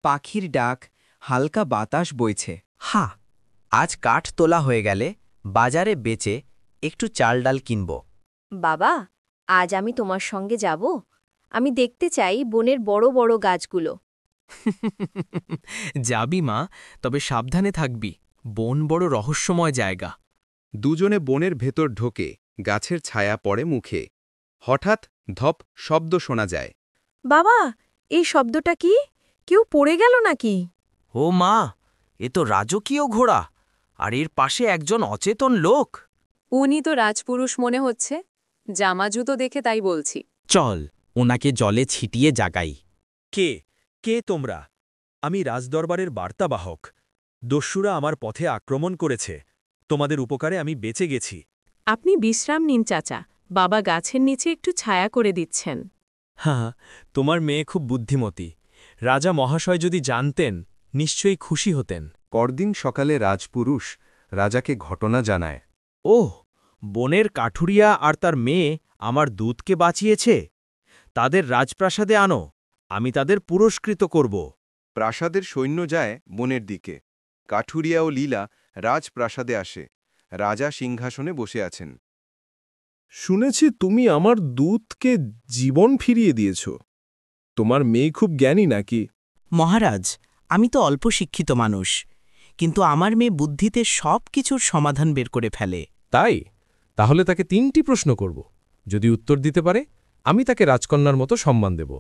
পাখির ডাক, হালকা বাতাস বইছে। হা, আজ কাঠ তোলা হয়ে গেলে বাজারে বেচে একটু চাল ডাল কিনব। বাবা, আজ আমি তোমার সঙ্গে যাব। আমি দেখতে চাই বনের বড় বড় গাছগুলো। যাবি মা, তবে সাবধানে থাকবি। বন বড় রহস্যময় জায়গা। দুজনে বনের ভেতর ঢোকে, গাছের ছায়া পড়ে মুখে। হঠাৎ ধপ শব্দ শোনা যায়। বাবা, এই শব্দটা কি? কেউ পড়ে গেল নাকি? ও মা, এ তো রাজকীয় ঘোড়া, আর এর পাশে একজন অচেতন লোক। উনি তো রাজপুরুষ মনে হচ্ছে। জামা জুতো দেখে তাই বলছি। চল, ওনাকে জলে ছিটিয়ে জাগাই। কে কে তোমরা? আমি রাজদরবারের বার্তাবাহক। দস্যুরা আমার পথে আক্রমণ করেছে। তোমাদের উপকারে আমি বেঁচে গেছি। আপনি বিশ্রাম নিন চাচা, বাবা গাছের নিচে একটু ছায়া করে দিচ্ছেন। হ্যাঁ, তোমার মেয়ে খুব বুদ্ধিমতী। রাজা মহাশয় যদি জানতেন, নিশ্চয়ই খুশি হতেন। পরদিন সকালে রাজপুরুষ রাজাকে ঘটনা জানায়। ওহ, বনের কাঠুরিয়া আর তার মেয়ে আমার দূতকে বাঁচিয়েছে। তাদের রাজপ্রাসাদে আনো, আমি তাদের পুরস্কৃত করব। প্রাসাদের সৈন্য যায় বনের দিকে। কাঠুরিয়া ও লীলা রাজপ্রাসাদে আসে। রাজা সিংহাসনে বসে আছেন। শুনেছি তুমি আমার দূতকে জীবন ফিরিয়ে দিয়েছ। তোমার মেয়ে খুব জ্ঞানী নাকি? মহারাজ, আমি তো অল্প শিক্ষিত মানুষ, কিন্তু আমার মেয়ে বুদ্ধিতে সব কিছুর সমাধান বের করে ফেলে। তাই? তাহলে তাকে 3টি প্রশ্ন করব। যদি উত্তর দিতে পারে, আমি তাকে রাজকন্যার মতো সম্মান দেব।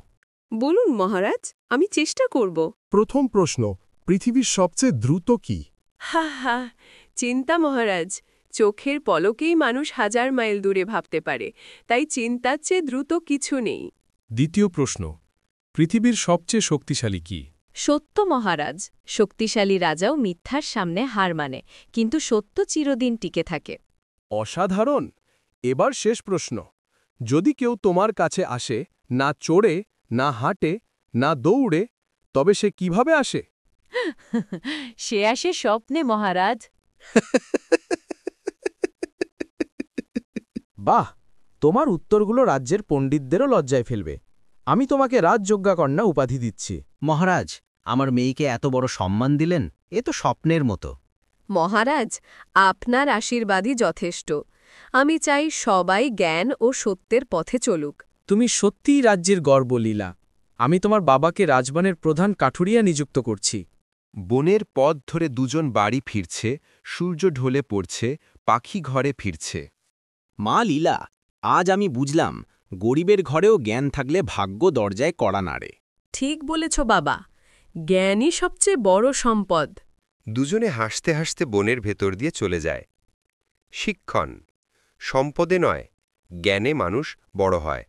বলুন মহারাজ, আমি চেষ্টা করব। প্রথম প্রশ্ন, পৃথিবীর সবচেয়ে দ্রুত কি? হা হা, চিন্তা মহারাজ। চোখের পলকেই মানুষ 1000 মাইল দূরে ভাবতে পারে, তাই চিন্তার চেয়ে দ্রুত কিছু নেই। দ্বিতীয় প্রশ্ন, পৃথিবীর সবচেয়ে শক্তিশালী কি? সত্য মহারাজ। শক্তিশালী রাজাও মিথ্যার সামনে হার মানে, কিন্তু সত্য চিরদিন টিকে থাকে। অসাধারণ। এবার শেষ প্রশ্ন, যদি কেউ তোমার কাছে আসে, না চড়ে, না হাঁটে, না দৌড়ে, তবে সে কিভাবে আসে? সে আসে স্বপ্নে মহারাজ। বাহ, তোমার উত্তরগুলো রাজ্যের পণ্ডিতদেরও লজ্জায় ফেলবে। আমি তোমাকে রাজযোগ্যাকন্যা উপাধি দিচ্ছি। মহারাজ, আমার মেয়েকে এত বড় সম্মান দিলেন, এ তো স্বপ্নের মতো। মহারাজ, আপনার আশীর্বাদই যথেষ্ট। আমি চাই সবাই জ্ঞান ও সত্যের পথে চলুক। তুমি সত্যিই রাজ্যের গর্ব, লীলা। আমি তোমার বাবাকে রাজবানের প্রধান কাঠুরিয়া নিযুক্ত করছি। বনের পথ ধরে দুজন বাড়ি ফিরছে। সূর্য ঢলে পড়ছে, পাখি ঘরে ফিরছে। মা লীলা, আজ আমি বুঝলাম, গরিবের ঘরেও জ্ঞান থাকলে ভাগ্য দরজায় কড়া নাড়ে। ঠিক বলেছ বাবা, জ্ঞানই সবচেয়ে বড় সম্পদ। দুজনে হাসতে হাসতে বনের ভেতর দিয়ে চলে যায়। শিক্ষণ: সম্পদে নয়, জ্ঞানে মানুষ বড় হয়।